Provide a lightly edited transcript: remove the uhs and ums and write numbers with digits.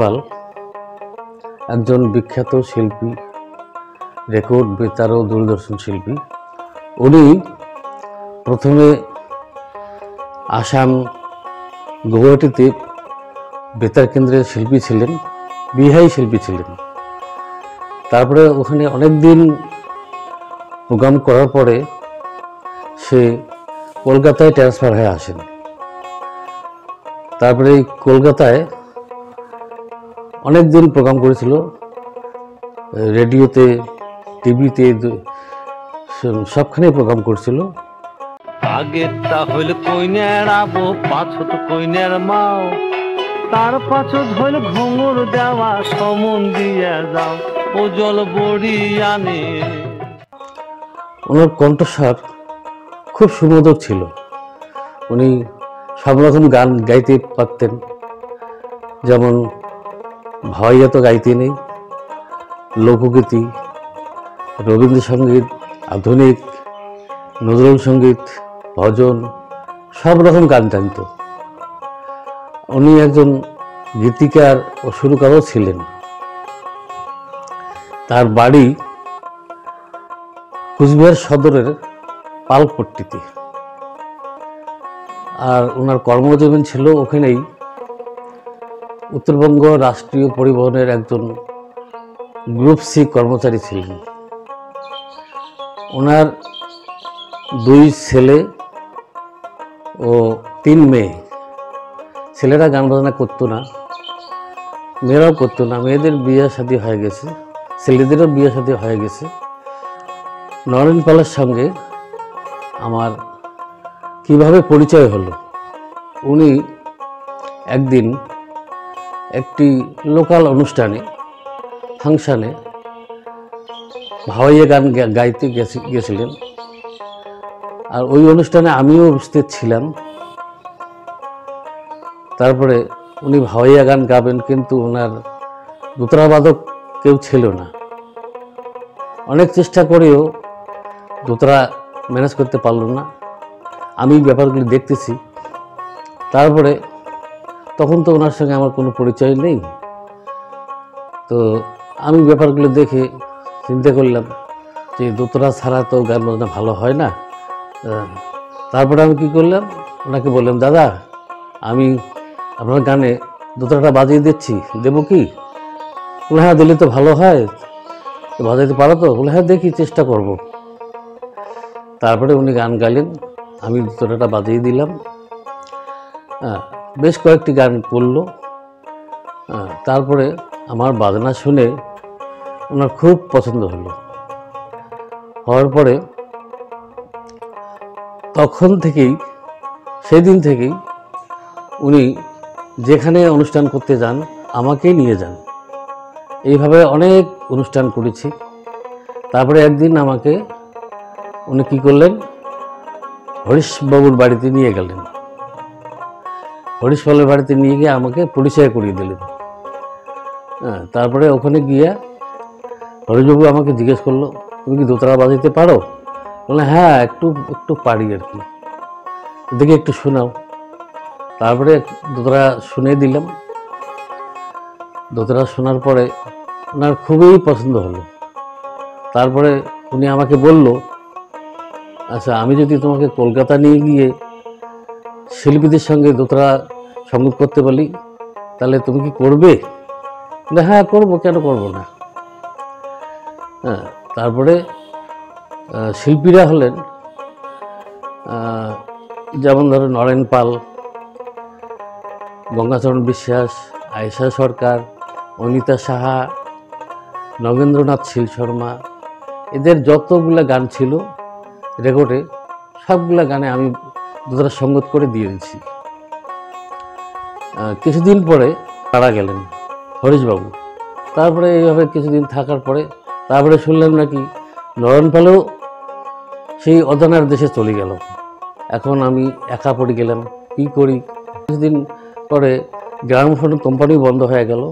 পাল একজন বিখ্যাত শিল্পী, রেকর্ড বেতার ও দূরদর্শন শিল্পী। উনি প্রথমে আসাম গুয়াহাটিতে বেতার কেন্দ্রের শিল্পী ছিলেন, বিহাই শিল্পী ছিলেন। তারপরে ওখানে অনেক দিন প্রোগ্রাম করার পরে সে কলকাতায় ট্রান্সফার হয়ে আসেন। তারপরে কলকাতায় অনেক দিন প্রোগ্রাম করেছিল, রেডিওতে, টিভিতে, সবখানে প্রোগ্রাম করছিল। আগেরটা হইল কইনার আবো, পাছত কইনার মাও, তার পাছত হইল ঘুঙুর দেওয়া, সমন দিয়া যাও ও জল বড়ি আনে। ওনার কণ্ঠস্বর খুব সুমধুর ছিল। উনি সব রকম গান গাইতে পারতেন, যেমন ভাওয়াইয়া তো গাইতে নেই, লোকগীতি, রবীন্দ্রসঙ্গীত, আধুনিক, নজরুল সঙ্গীত, ভজন, সব রকম গান জানত। উনি একজন গীতিকার ও সুরকারও ছিলেন। তার বাড়ি কুচবিহার সদরের পালপট্টিতে, আর ওনার কর্মজীবন ছিল ওখানেই। উত্তরবঙ্গ রাষ্ট্রীয় পরিবহনের একজন গ্রুপ সি কর্মচারী ছিলেন। ওনার 2 ছেলে ও 3 মেয়ে। ছেলেরা গান বাজনা করতো না, মেয়েরাও করতো না। মেয়েদের বিয়ে শাদী হয়ে গেছে, ছেলেদেরও বিয়ে শাদী হয়ে গেছে। নরেন পালের সঙ্গে আমার কিভাবে পরিচয় হলো, উনি একদিন একটি লোকাল অনুষ্ঠানে, ফাংশানে ভাওয়াইয়া গান গাইতে গেছিলেন। আর ওই অনুষ্ঠানে আমিও উপস্থিত ছিলাম। তারপরে উনি ভাওয়াইয়া গান গাবেন, কিন্তু ওনার দোতারাবাদক কেউ ছিল না। অনেক চেষ্টা করেও দোতারা ম্যানেজ করতে পারল না। আমি ব্যাপারগুলি দেখতেছি। তারপরে তখন তো ওনার সঙ্গে আমার কোনো পরিচয় নেই, তো আমি ব্যাপারগুলো দেখে চিন্তা করলাম যে দোতারা ছাড়া তো গান বাজনা ভালো হয় না। তারপরে আমি কী করলাম, ওনাকে বললাম, দাদা আমি আপনার গানে দোতারাটা বাজিয়ে দিচ্ছি, দেবো কি? বলে হ্যাঁ, দিলে তো ভালো হয়, বাজাইতে পারো তো? বলে হ্যাঁ, দেখি, চেষ্টা করব। তারপরে উনি গান গাইলেন, আমি দোতারাটা বাজিয়ে দিলাম। বেশ কয়েকটি গান করলো। তারপরে আমার বাজনা শুনে ওনার খুব পছন্দ হলো। হওয়ার পরে তখন থেকেই, সেদিন থেকেই উনি যেখানে অনুষ্ঠান করতে যান আমাকেই নিয়ে যান। এইভাবে অনেক অনুষ্ঠান করেছি। তারপরে একদিন আমাকে উনি কী করলেন, হরিশবাবুর বাড়িতে নিয়ে গেলেন। হরিশ পালের বাড়িতে নিয়ে গিয়ে আমাকে পরিচয় করিয়ে দিলেন। তারপরে ওখানে গিয়ে হরিশবাবু আমাকে জিজ্ঞেস করলো, তুমি কি দোতারা বাজাইতে পারো? বললাম হ্যাঁ, একটু একটু পারি আর কি, দেখি একটু শোনাও। তারপরে দোতারা শুনে দিলাম। দোতারা শোনার পরে ওনার খুবই পছন্দ হলো। তারপরে উনি আমাকে বলল, আচ্ছা আমি যদি তোমাকে কলকাতা নিয়ে গিয়ে শিল্পীদের সঙ্গে দোতারা সঙ্গীত করতে বলি, তাহলে তুমি কি করবে? হ্যাঁ করবো, কেন করবো না। তারপরে শিল্পীরা হলেন যেমন ধরো নরেন পাল, গঙ্গাচরণ বিশ্বাস, আয়েশা সরকার, অনিতা সাহা, নগেন্দ্রনাথ শীল শর্মা। এদের যতগুলা গান ছিল রেকর্ডে, সবগুলা গানে আমি দোতারা সঙ্গীত করে দিয়ে দিচ্ছি। কিছুদিন পরে মারা গেলেন হরিশবাবু। তারপরে এইভাবে কিছুদিন থাকার পরে তারপরে শুনলাম নাকি নরেন পালও সেই অজানার দেশে চলে গেল। এখন আমি একা পড়ে গেলাম, কী করি? কিছুদিন পরে গ্রামোফোন কোম্পানি বন্ধ হয়ে গেল।